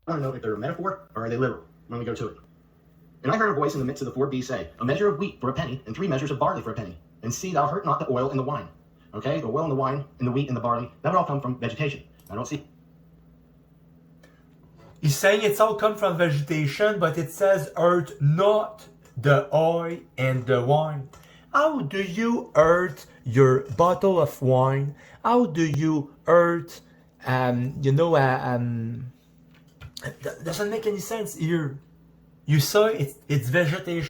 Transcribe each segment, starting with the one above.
want to know if they're a metaphor or are they literal when we go to it. And I heard a voice in the midst of the 4 beasts say, a measure of wheat for a penny, and 3 measures of barley for a penny. And see, thou hurt not the oil and the wine. Okay, the oil and the wine, and the wheat and the barley, that would all come from vegetation. I don't see. He's saying it's all come from vegetation, but it says hurt not the oil and the wine. How do you hurt your bottle of wine? How do you hurt, that doesn't make any sense here. You say it's vegetation.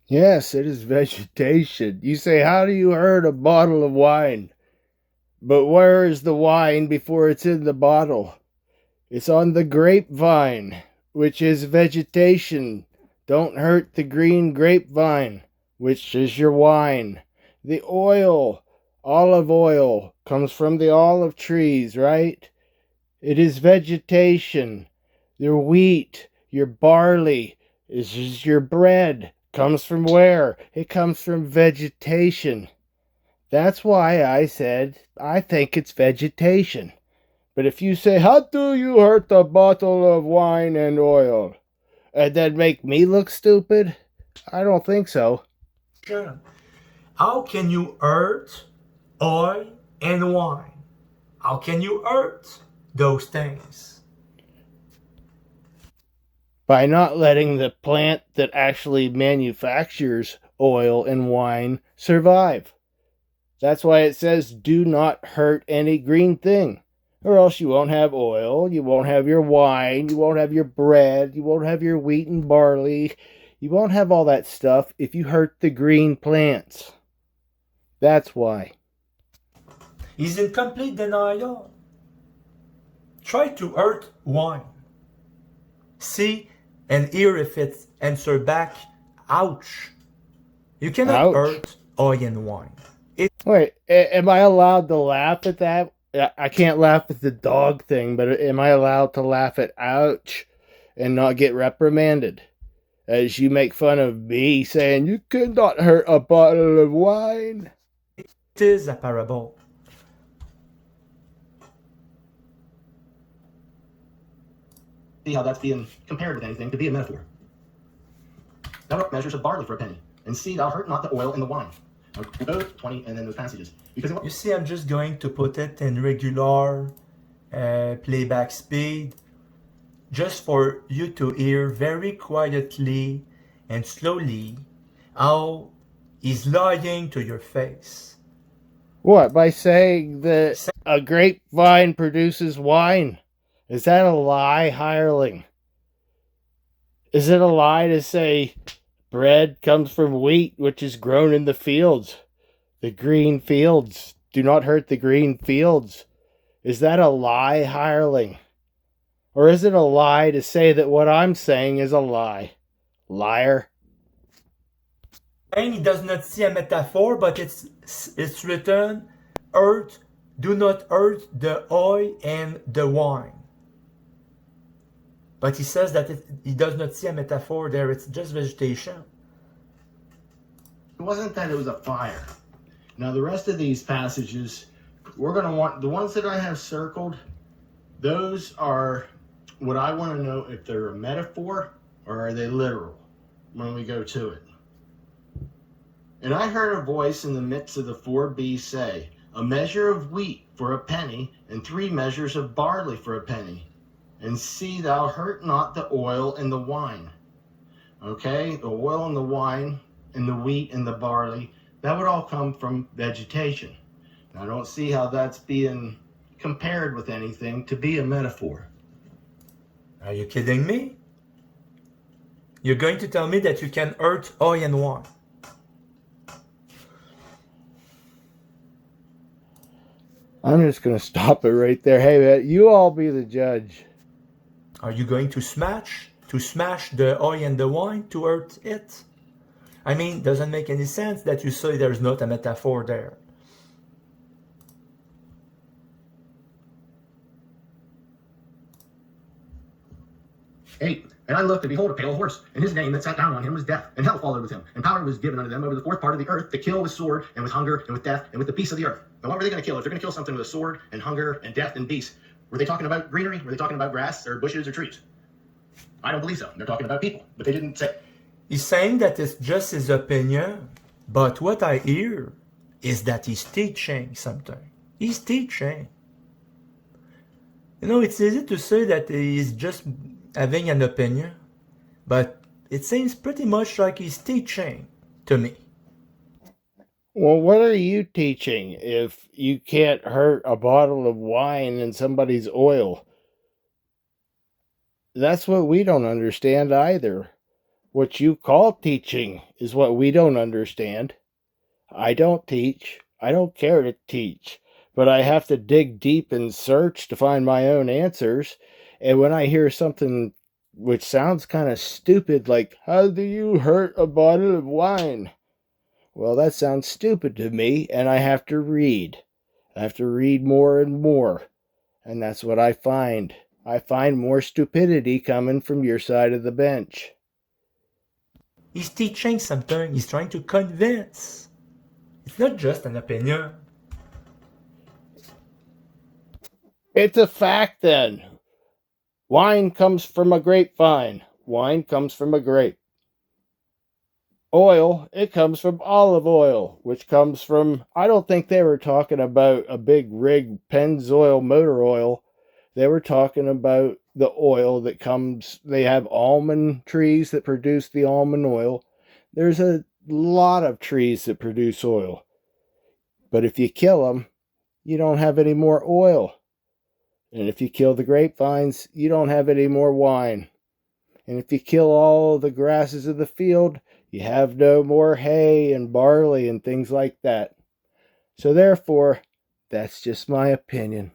Yes, it is vegetation. You say, how do you hurt a bottle of wine? But where is the wine before it's in the bottle? It's on the grapevine, which is vegetation. Don't hurt the green grapevine, which is your wine. The oil, olive oil, comes from the olive trees, right? It is vegetation. Your wheat, your barley, is your bread. Comes from where? It comes from vegetation. That's why I said I think it's vegetation. But if you say, how do you hurt a bottle of wine and oil? And then make me look stupid? I don't think so. Sure. How can you hurt oil and wine? How can you hurt those things? By not letting the plant that actually manufactures oil and wine survive. That's why it says, do not hurt any green thing. Or else you won't have oil, you won't have your wine, you won't have your bread, you won't have your wheat and barley. You won't have all that stuff if you hurt the green plants. That's why. He's in complete denial. Try to hurt wine. See and hear if it's answer back, ouch. You cannot hurt oil and wine. Wait, am I allowed to laugh at that? I can't laugh at the dog thing, but am I allowed to laugh at ouch and not get reprimanded? As you make fun of me saying you could not hurt a bottle of wine. It is a parable. See how that's being compared with anything to be a metaphor. Thou measures of barley for a penny, and see thou hurt not the oil and the wine. 20, and then those passages. Because you see, I'm just going to put it in regular playback speed, just for you to hear very quietly and slowly how he's lying to your face. What, by saying that a grapevine produces wine? Is that a lie, Hireling? Is it a lie to say bread comes from wheat, which is grown in the fields? The green fields. Do not hurt the green fields. Is that a lie, Hireling? Or is it a lie to say that what I'm saying is a lie? Liar. And he does not see a metaphor, but it's written, hurt, do not hurt the oil and the wine. But he says that he does not see a metaphor there, it's just vegetation. It wasn't that it was a fire. Now the rest of these passages, we're going to want, the ones that I have circled, those are what I want to know if they're a metaphor or are they literal when we go to it. And I heard a voice in the midst of the 4 beasts say, a measure of wheat for a penny, and 3 measures of barley for a penny. And see thou hurt not the oil and the wine. Okay, the oil and the wine and the wheat and the barley, that would all come from vegetation. Now, I don't see how that's being compared with anything to be a metaphor. Are you kidding me? You're going to tell me that you can hurt oil and wine? I'm just going to stop it right there. Hey, man, you all be the judge. Are you going to smash the oil and the wine to hurt it? I mean, doesn't make any sense that you say there's not a metaphor there. 8. And I looked, and behold, a pale horse, and his name that sat down on him was Death, and hell followed with him. And power was given unto them over the 4th part of the earth to kill with sword, and with hunger, and with death, and with the beasts of the earth. Now what were they going to kill? If they're going to kill something with a sword, and hunger, and death, and beasts, Were they talking about greenery? Were they talking about grass or bushes or trees? I don't believe so. They're talking about people, but they didn't say. He's saying that it's just his opinion, but what I hear is that he's teaching something. He's teaching. You know, it's easy to say that he's just having an opinion, but it seems pretty much like he's teaching to me. Well, what are you teaching if you can't hurt a bottle of wine in somebody's oil? That's what we don't understand either. What you call teaching is what we don't understand. I don't teach. I don't care to teach. But I have to dig deep and search to find my own answers. And when I hear something which sounds kind of stupid, like, how do you hurt a bottle of wine? Well, that sounds stupid to me, and I have to read. I have to read more and more. And that's what I find. I find more stupidity coming from your side of the bench. He's teaching something. He's trying to convince. It's not just an opinion. It's a fact then. Wine comes from a grapevine. Wine comes from a grape. Oil, it comes from olive oil, which comes from, I don't think they were talking about a big rig Pennzoil motor oil. They were talking about the oil that comes, they have almond trees that produce the almond oil. There's a lot of trees that produce oil. But if you kill them, you don't have any more oil. And if you kill the grapevines, you don't have any more wine. And if you kill all the grasses of the field, you have no more hay and barley and things like that. So therefore, that's just my opinion.